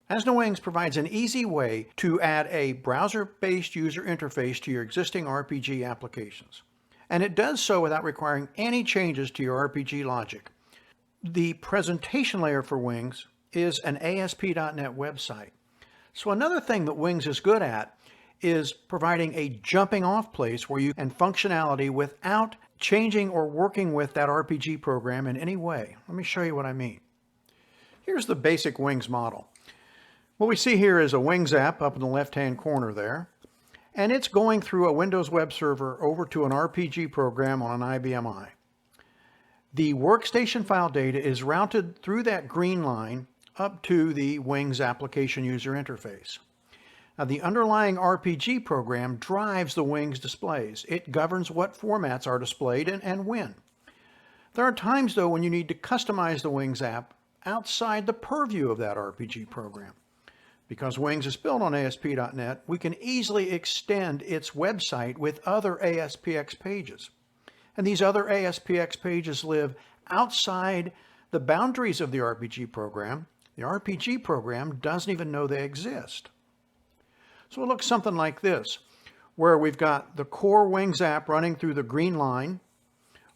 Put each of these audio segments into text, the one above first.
ASNA Wings provides an easy way to add a browser-based user interface to your existing RPG applications. And it does so without requiring any changes to your RPG logic. The presentation layer for Wings is an ASP.NET website. So another thing that Wings is good at is providing a jumping off place where you can functionality without changing or working with that RPG program in any way. Let me show you what I mean. Here's the basic Wings model. What we see here is a Wings app up in the left-hand corner there, and it's going through a Windows web server over to an RPG program on an IBM i. The workstation file data is routed through that green line up to the Wings application user interface. Now, the underlying RPG program drives the Wings displays. It governs what formats are displayed and when. There are times, though, when you need to customize the Wings app outside the purview of that RPG program. Because Wings is built on ASP.NET, we can easily extend its website with other ASPX pages. And these other ASPX pages live outside the boundaries of the RPG program. The RPG program doesn't even know they exist. So it looks something like this, where we've got the core Wings app running through the green line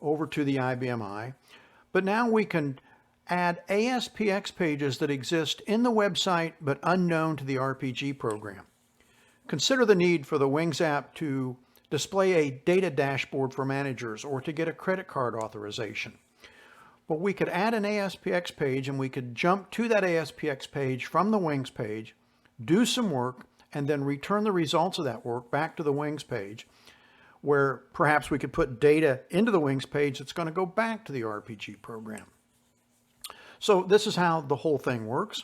over to the IBM i, but now we can add ASPX pages that exist in the website but unknown to the RPG program. Consider the need for the Wings app to display a data dashboard for managers or to get a credit card authorization. Well, we could add an ASPX page and we could jump to that ASPX page from the Wings page, do some work, and then return the results of that work back to the Wings page, where perhaps we could put data into the Wings page that's going to go back to the RPG program. So this is how the whole thing works.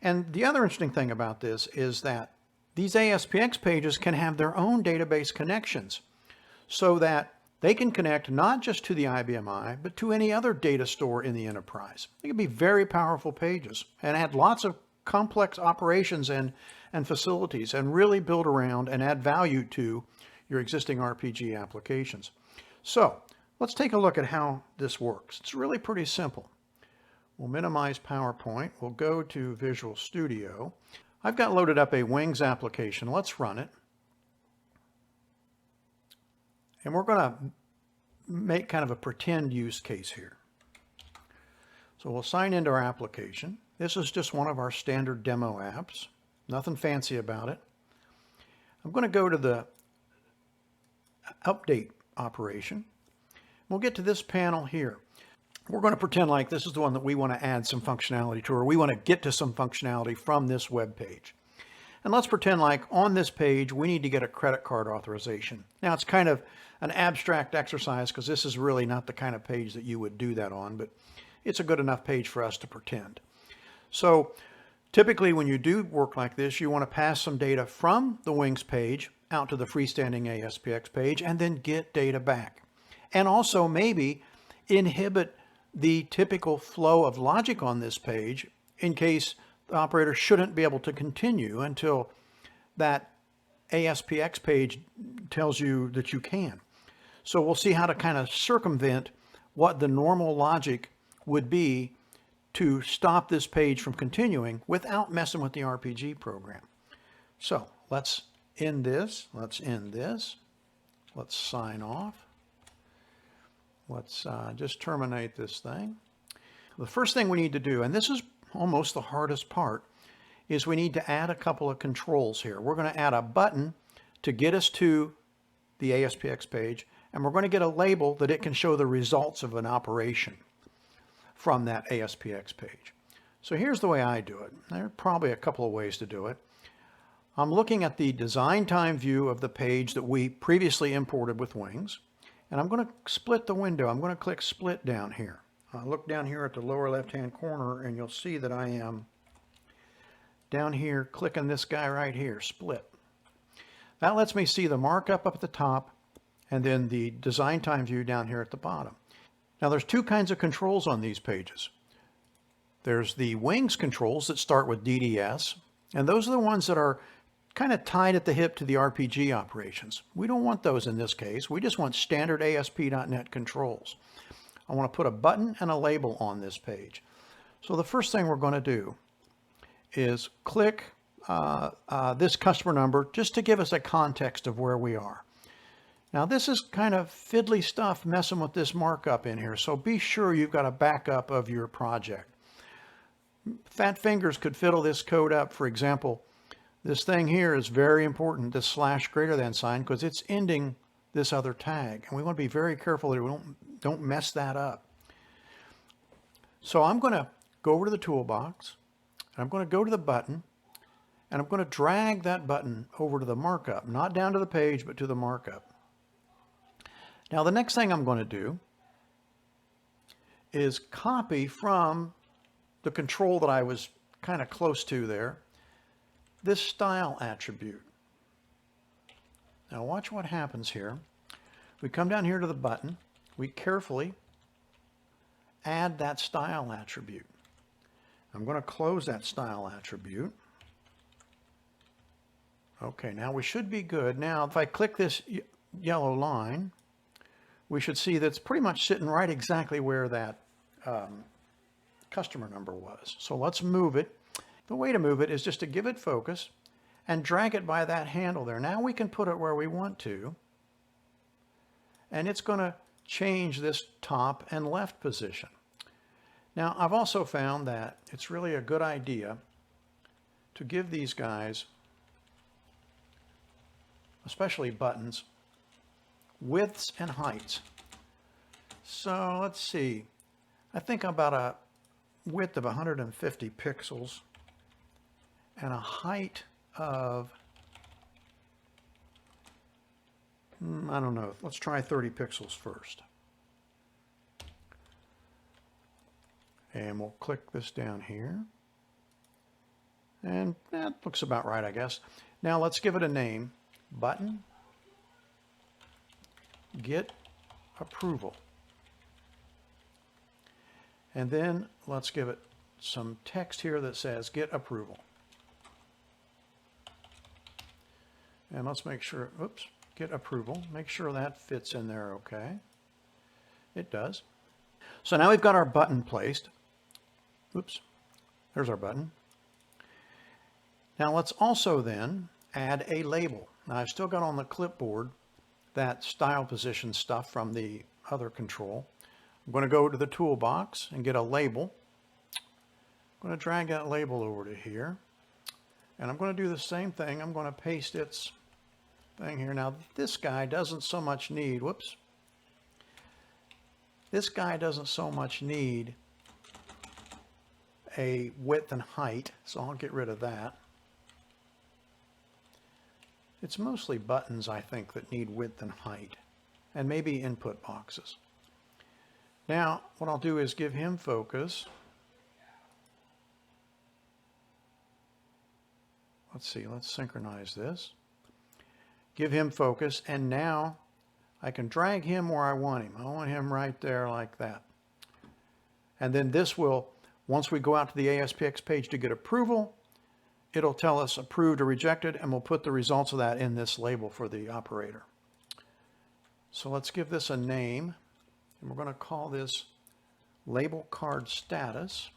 And the other interesting thing about this is that these ASPX pages can have their own database connections so that they can connect not just to the IBM i, but to any other data store in the enterprise. They can be very powerful pages and add lots of complex operations and facilities and really build around and add value to your existing RPG applications. So let's take a look at how this works. It's really pretty simple. We'll minimize PowerPoint. We'll go to Visual Studio. I've got loaded up a Wings application. Let's run it. And we're going to make kind of a pretend use case here. So we'll sign into our application. This is just one of our standard demo apps. Nothing fancy about it. I'm going to go to the update operation. We'll get to this panel here. We're going to pretend like this is the one that we want to add some functionality to, or we want to get to some functionality from this web page. And let's pretend like on this page, we need to get a credit card authorization. Now, it's kind of an abstract exercise because this is really not the kind of page that you would do that on, but it's a good enough page for us to pretend. So typically when you do work like this, you want to pass some data from the Wings page out to the freestanding ASPX page and then get data back. And also maybe inhibit the typical flow of logic on this page in case the operator shouldn't be able to continue until that ASPX page tells you that you can. So we'll see how to kind of circumvent what the normal logic would be to stop this page from continuing without messing with the RPG program. So let's end this. Let's end this. Let's sign off. Let's just terminate this thing. The first thing we need to do, and this is almost the hardest part, is we need to add a couple of controls here. We're going to add a button to get us to the ASPX page, and we're going to get a label that it can show the results of an operation from that ASPX page. So here's the way I do it. There are probably a couple of ways to do it. I'm looking at the design time view of the page that we previously imported with Wings. And I'm going to split the window. I'm going to click split down here. Look down here at the lower left-hand corner and you'll see that I am down here clicking this guy right here, split. That lets me see the markup up at the top and then the design time view down here at the bottom. Now there's two kinds of controls on these pages. There's the Wings controls that start with DDS, and those are the ones that are kind of tied at the hip to the RPG operations. We don't want those in this case. We just want standard ASP.NET controls. I want to put a button and a label on this page. So the first thing we're going to do is click this customer number just to give us a context of where we are. Now this is kind of fiddly stuff messing with this markup in here, so be sure you've got a backup of your project. Fat fingers could fiddle this code up. For example, this thing here is very important, this /greater than sign, because it's ending this other tag, and we want to be very careful that we don't mess that up. So I'm going to go over to the toolbox, I'm going to go to the button, and I'm going to drag that button over to the markup, not down to the page, but to the markup. Now the next thing I'm going to do is copy from the control that I was kind of close to there, this style attribute. Now watch what happens here. We come down here to the button, we carefully add that style attribute. I'm going to close that style attribute. Okay, now we should be good. Now if I click this yellow line, we should see that's pretty much sitting right exactly where that customer number was. So let's move it. The way to move it is just to give it focus and drag it by that handle there. Now we can put it where we want to, and it's going to change this top and left position. Now I've also found that it's really a good idea to give these guys, especially buttons, widths and heights. So let's see, I think about a width of 150 pixels and a height of, I don't know, let's try 30 pixels first. And we'll click this down here. And that looks about right, I guess. Now let's give it a name. Button Get Approval. And then let's give it some text here that says Get Approval. And let's make sure, oops, Get Approval. Make sure that fits in there okay. It does. So now we've got our button placed. Oops, there's our button. Now let's also then add a label. Now I've still got on the clipboard that style position stuff from the other control. I'm going to go to the toolbox and get a label. I'm going to drag that label over to here. And I'm going to do the same thing. I'm going to paste its thing here. Now this guy doesn't so much need, whoops. This guy doesn't so much need a width and height, so I'll get rid of that. It's mostly buttons, I think, that need width and height, and maybe input boxes. Now, what I'll do is give him focus. Let's see, let's synchronize this. Give him focus, and now I can drag him where I want him. I want him right there like that. And then this will, once we go out to the ASPX page to get approval, it'll tell us approved or rejected, and we'll put the results of that in this label for the operator. So let's give this a name, and we're going to call this label card status.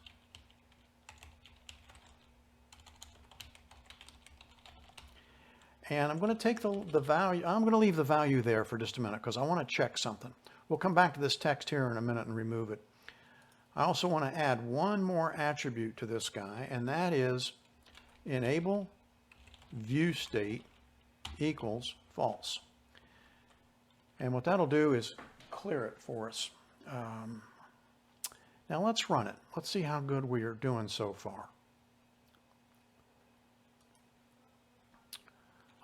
And I'm going to take the value, I'm going to leave the value there for just a minute because I want to check something. We'll come back to this text here in a minute and remove it. I also want to add one more attribute to this guy, and that is enable view state equals false. And what that'll do is clear it for us. Now let's run it. Let's see how good we are doing so far.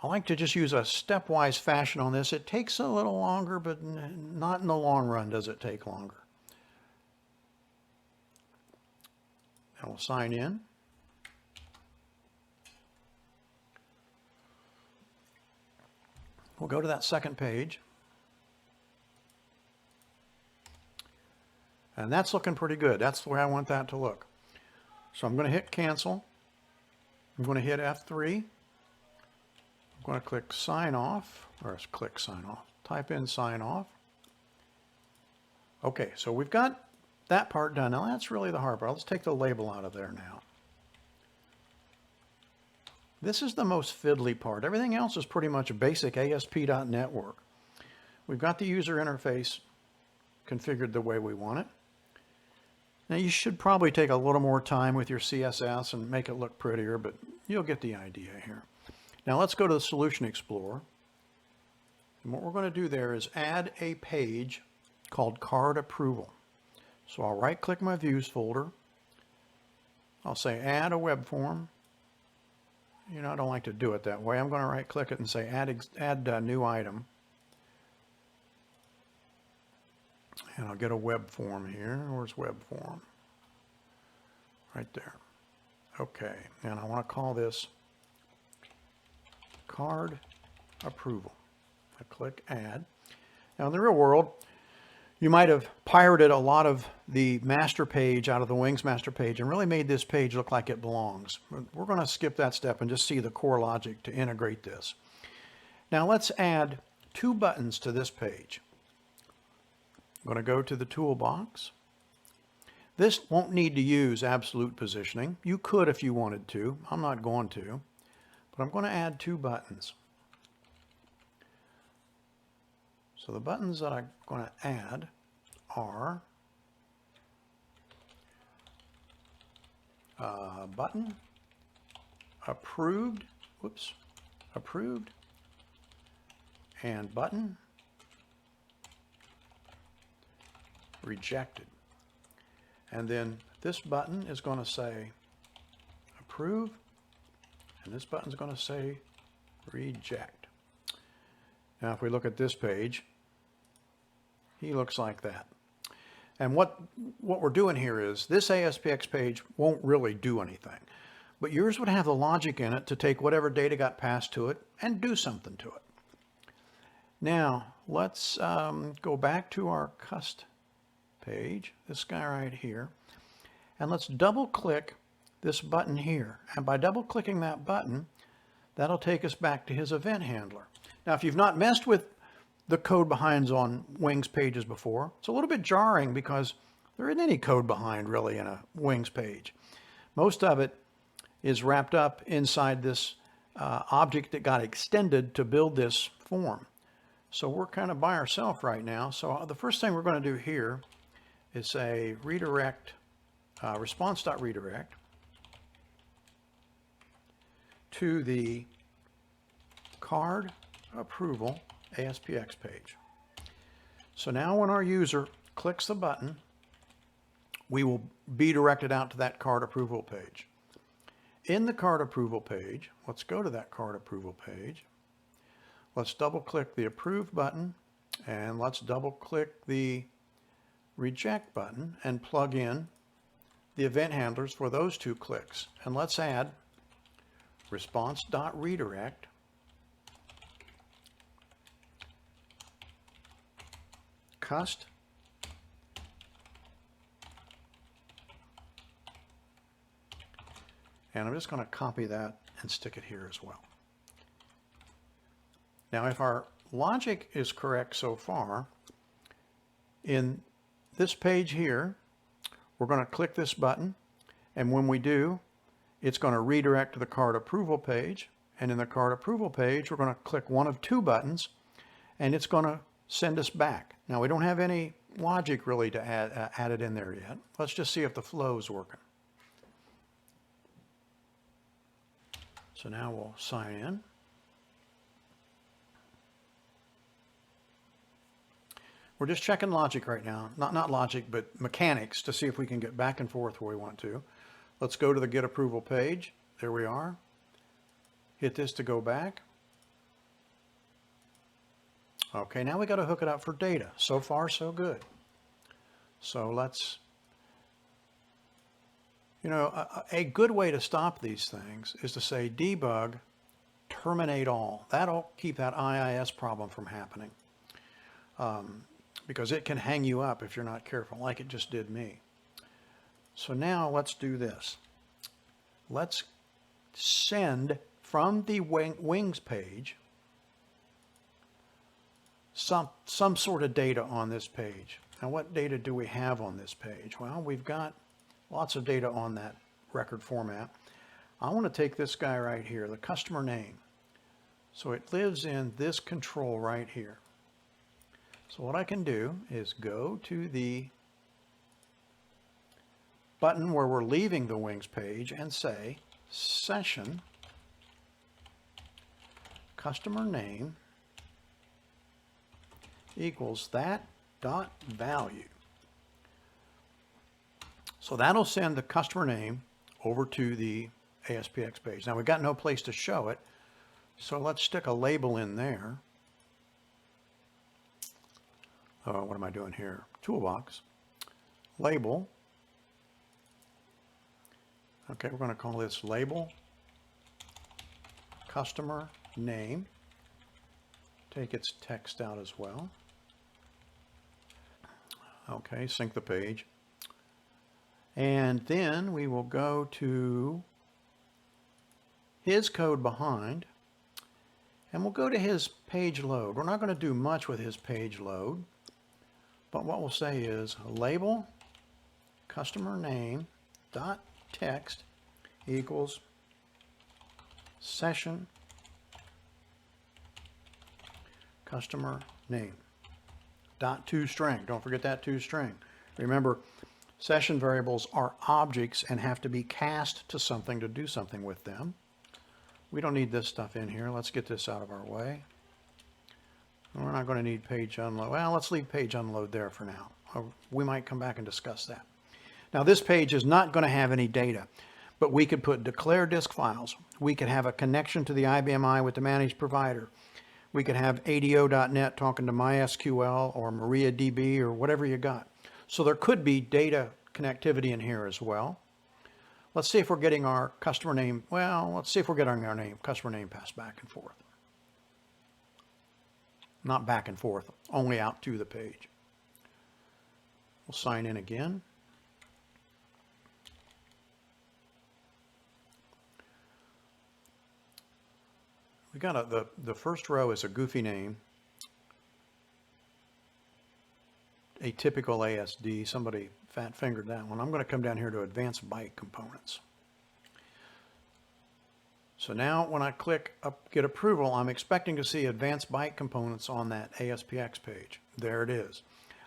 I like to just use a stepwise fashion on this. It takes a little longer, but not in the long run does it take longer. Now we'll sign in. We'll go to that second page. And that's looking pretty good. That's the way I want that to look. So I'm going to hit cancel. I'm going to hit F3. I'm going to click sign off, or click sign off. Type in sign off. Okay, so we've got that part done. Now that's really the hard part. Let's take the label out of there now. This is the most fiddly part. Everything else is pretty much a basic ASP.NET work. We've got the user interface configured the way we want it. Now you should probably take a little more time with your CSS and make it look prettier, but you'll get the idea here. Now let's go to the Solution Explorer. And what we're going to do there is add a page called Card Approval. So I'll right click my Views folder. I'll say Add a Web Form. You know, I don't like to do it that way. I'm going to right click it and say Add a New Item. And I'll get a web form here. Where's web form? Right there. Okay, and I want to call this Card Approval. I click Add. Now in the real world, you might have pirated a lot of the master page out of the Wings master page and really made this page look like it belongs. We're going to skip that step and just see the core logic to integrate this. Now let's add 2 buttons to this page. I'm going to go to the toolbox. This won't need to use absolute positioning. You could if you wanted to. I'm not going to. But I'm going to add 2 buttons. So the buttons that I'm going to add are button, approved, approved, and button, rejected. And then this button is going to say approve, and this button is going to say reject. Now if we look at this page, he looks like that. And what we're doing here is this ASPX page won't really do anything, but yours would have the logic in it to take whatever data got passed to it and do something to it. Now let's go back to our cust page, this guy right here, and let's double click this button here. And by double clicking that button, that'll take us back to his event handler. Now if you've not messed with the code behinds on Wings pages before, it's a little bit jarring because there isn't any code behind really in a Wings page. Most of it is wrapped up inside this object that got extended to build this form. So we're kind of by ourselves right now. So the first thing we're going to do here is say redirect, response.redirect to the card approval ASPX page. So now when our user clicks the button, we will be directed out to that card approval page. In the card approval page, let's go to that card approval page. Let's double click the approve button and let's double click the reject button and plug in the event handlers for those 2 clicks. And let's add response.redirect cust and I'm just going to copy that and stick it here as well. Now if our logic is correct so far, in this page here, we're going to click this button, and when we do, it's going to redirect to the card approval page, and in the card approval page, we're going to click one of 2 buttons, and it's going to send us back. Now we don't have any logic really to add it in there yet. Let's just see if the flow is working. So now we'll sign in. We're just checking logic right now. Not logic, but mechanics to see if we can get back and forth where we want to. Let's go to the Get Approval page. There we are. Hit this to go back. Okay, now we got to hook it up for data. So far, so good. So let's, a good way to stop these things is to say debug, terminate all. That'll keep that IIS problem from happening. Because it can hang you up if you're not careful, like it just did me. So now let's do this. Let's send from the Wings page some sort of data on this page. Now what data do we have on this page? Well, we've got lots of data on that record format. I want to take this guy right here, the customer name. So it lives in this control right here. So what I can do is go to the button where we're leaving the Wings page and say session customer name equals that dot value. So that'll send the customer name over to the ASPX page. Now we've got no place to show it, so let's stick a label in there. Oh, what am I doing here? Toolbox, label. Okay, we're going to call this label customer name. Take its text out as well. Okay, sync the page. And then we will go to his code behind, and we'll go to his page load. We're not going to do much with his page load, but what we'll say is label customer name dot text equals session customer name dot toString. Don't forget that toString. Remember, session variables are objects and have to be cast to something to do something with them. We don't need this stuff in here. Let's get this out of our way. We're not going to need page unload. Well, let's leave page unload there for now. We might come back and discuss that. Now this page is not going to have any data, but we could put declare disk files. We could have a connection to the IBM I with the managed provider. We could have ADO.NET talking to MySQL or MariaDB or whatever you got. So there could be data connectivity in here as well. Let's see if we're getting our customer name. Well, let's see if we're getting our customer name passed back and forth. Not back and forth, only out to the page. We'll sign in again. We got the first row is a goofy name. A typical ASD, somebody fat fingered that one. I'm going to come down here to advanced byte components. So now when I click get approval, I'm expecting to see advanced byte components on that ASPX page. There it is.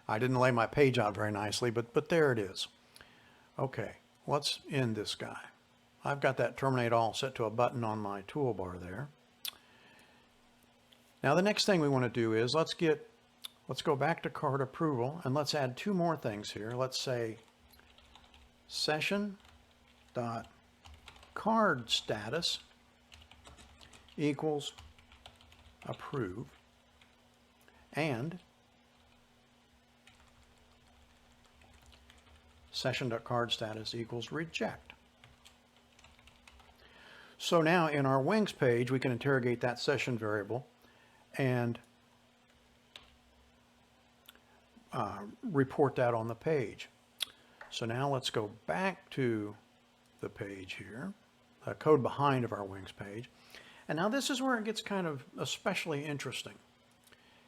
I didn't lay my page out very nicely, but there it is. Okay, let's end this guy. I've got that terminate all set to a button on my toolbar there. Now the next thing we want to do is let's go back to card approval and let's add two more things here. Let's say session dot card status equals approve and session dot card status equals reject. So now in our Wings page we can interrogate that session variable and report that on the page. So now let's go back to the page here, the code behind of our Wings page. And now this is where it gets kind of especially interesting.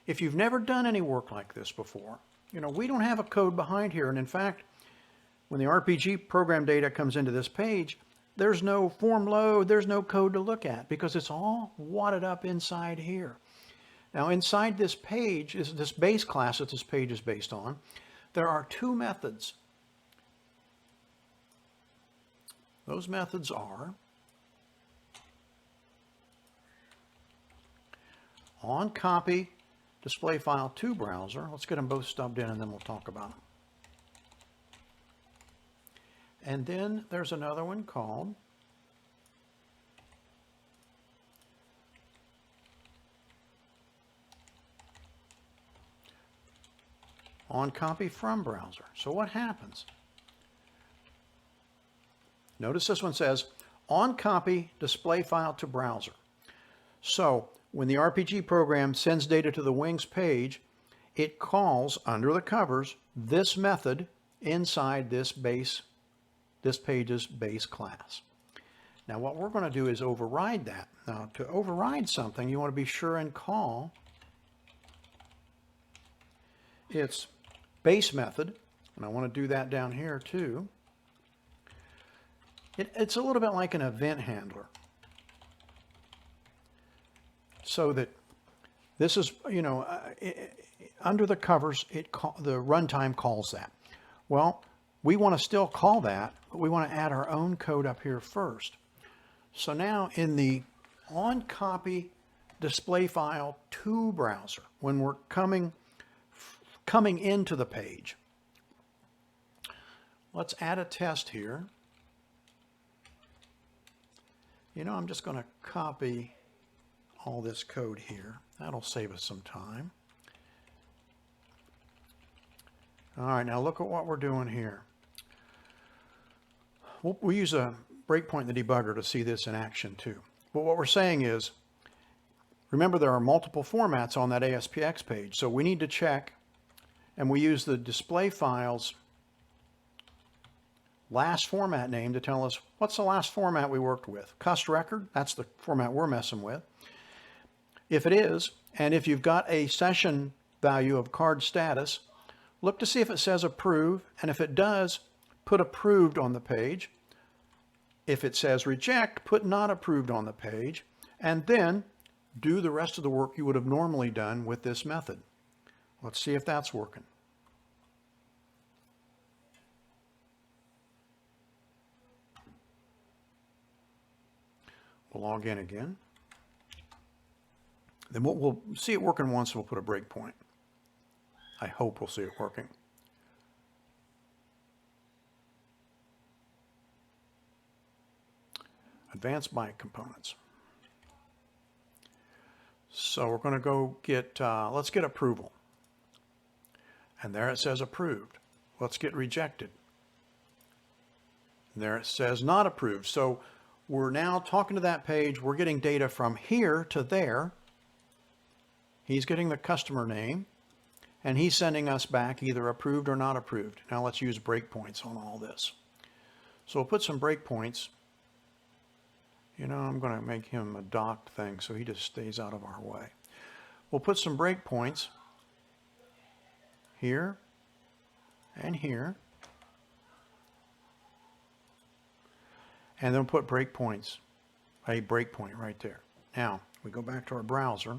If you've never done any work like this before, you know, we don't have a code behind here. And in fact, when the RPG program data comes into this page, there's no form load, there's no code to look at because it's all wadded up inside here. Now inside this page, is this base class that this page is based on, there are two methods. Those methods are on copy display file to browser. Let's get them both stubbed in and then we'll talk about them. And then there's another one called on copy from browser. So what happens? Notice this one says on copy display file to browser. So when the RPG program sends data to the Wings page, it calls under the covers this method inside this page's base class. Now what we're going to do is override that. Now to override something, you want to be sure and call its base method, and I want to do that down here too. It's a little bit like an event handler. So that this is, under the covers, the runtime calls that. Well, we want to still call that, but we want to add our own code up here first. So now in the on-copy display file to browser, when we're coming into the page, let's add a test here. I'm just going to copy all this code here. That'll save us some time. All right, now look at what we're doing here. We'll use a breakpoint in the debugger to see this in action too. But what we're saying is, remember there are multiple formats on that ASPX page, so we need to check, and we use the display file's last format name to tell us what's the last format we worked with. Cust record, that's the format we're messing with. If it is, and if you've got a session value of card status, look to see if it says approve, and if it does, put approved on the page. If it says reject, put not approved on the page, and then do the rest of the work you would have normally done with this method. Let's see if that's working. We'll log in again. Then we'll see it working once, and we'll put a breakpoint. I hope we'll see it working. Advanced byte components. So we're going to go get, let's get approval. And there it says approved. Let's get rejected. And there it says not approved. So we're now talking to that page. We're getting data from here to there. He's getting the customer name, and he's sending us back either approved or not approved. Now let's use breakpoints on all this. So we'll put some breakpoints. I'm going to make him a docked thing so he just stays out of our way. We'll put some breakpoints here and here. And then we'll put breakpoints, a breakpoint right there. Now, we go back to our browser.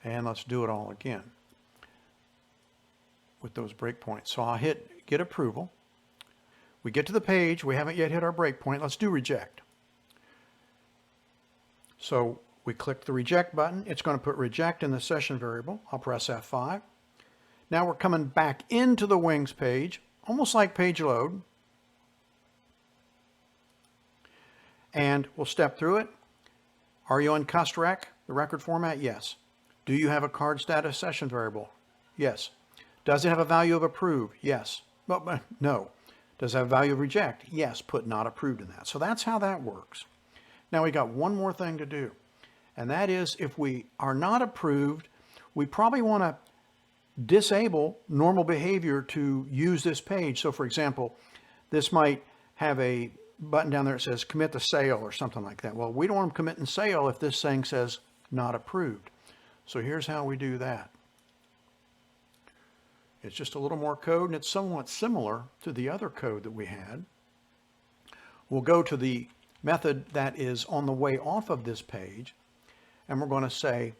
And let's do it all again with those breakpoints. So I'll hit get approval. We get to the page. We haven't yet hit our breakpoint. Let's do reject. So we click the reject button. It's going to put reject in the session variable. I'll press F5. Now we're coming back into the Wings page, almost like page load. And we'll step through it. Are you on cust rec, the record format? Yes. Do you have a card status session variable? Yes. Does it have a value of approve? Yes. No. Does it have a value of reject? Yes. Put not approved in that. So that's how that works. Now we got one more thing to do, and that is if we are not approved, we probably want to disable normal behavior to use this page. So for example, this might have a button down there that says commit to sale or something like that. Well, we don't want to commit in sale if this thing says not approved. So here's how we do that. It's just a little more code, and it's somewhat similar to the other code that we had. We'll go to the method that is on the way off of this page, and we're going to say,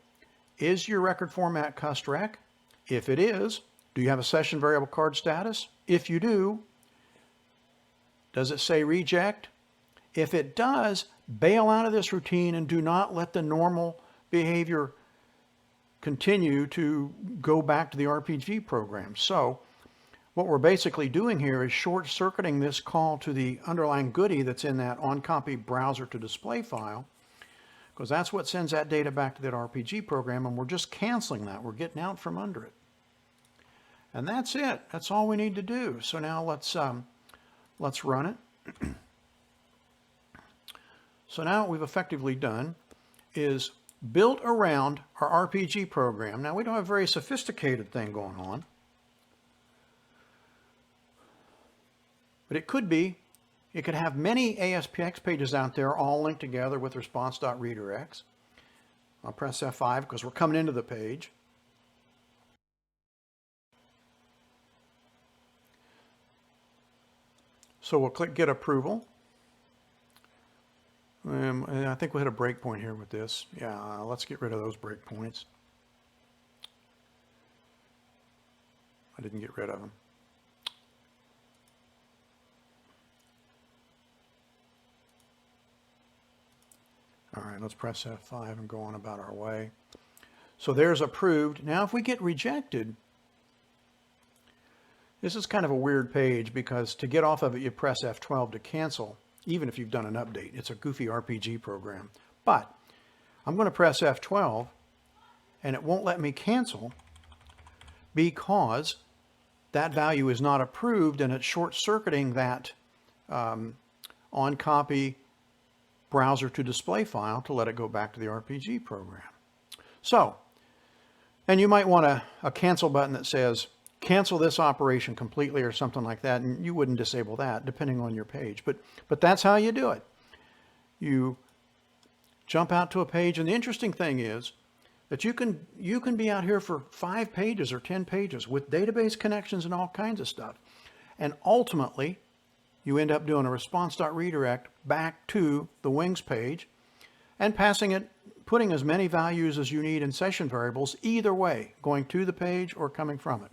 is your record format cust rec? If it is, do you have a session variable card status? If you do, does it say reject? If it does, bail out of this routine and do not let the normal behavior continue to go back to the RPG program. So what we're basically doing here is short-circuiting this call to the underlying goodie that's in that on-copy browser to display file, because that's what sends that data back to that RPG program, and we're just canceling that. We're getting out from under it. And that's it. That's all we need to do. So now let's run it. So now what we've effectively done is built around our RPG program. Now we don't have a very sophisticated thing going on, but it could be. It could have many ASPX pages out there all linked together with response.redirects. I'll press F5 because we're coming into the page. So we'll click Get Approval. And I think we'll hit a breakpoint here with this. Yeah, let's get rid of those breakpoints. I didn't get rid of them. All right, let's press F5 and go on about our way. So there's approved. Now if we get rejected, this is kind of a weird page because to get off of it, you press F12 to cancel, even if you've done an update. It's a goofy RPG program. But I'm going to press F12 and it won't let me cancel because that value is not approved and it's short-circuiting that on-copy browser to display file to let it go back to the RPG program. So, and you might want a cancel button that says cancel this operation completely or something like that, and you wouldn't disable that depending on your page. But that's how you do it. You jump out to a page, and the interesting thing is that you can be out here for 5 pages or 10 pages with database connections and all kinds of stuff. And ultimately, you end up doing a response.redirect back to the Wings page and passing it, putting as many values as you need in session variables, either way, going to the page or coming from it.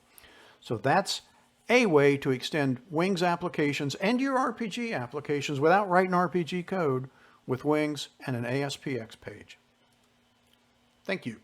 So that's a way to extend Wings applications and your RPG applications without writing RPG code with Wings and an ASPX page. Thank you.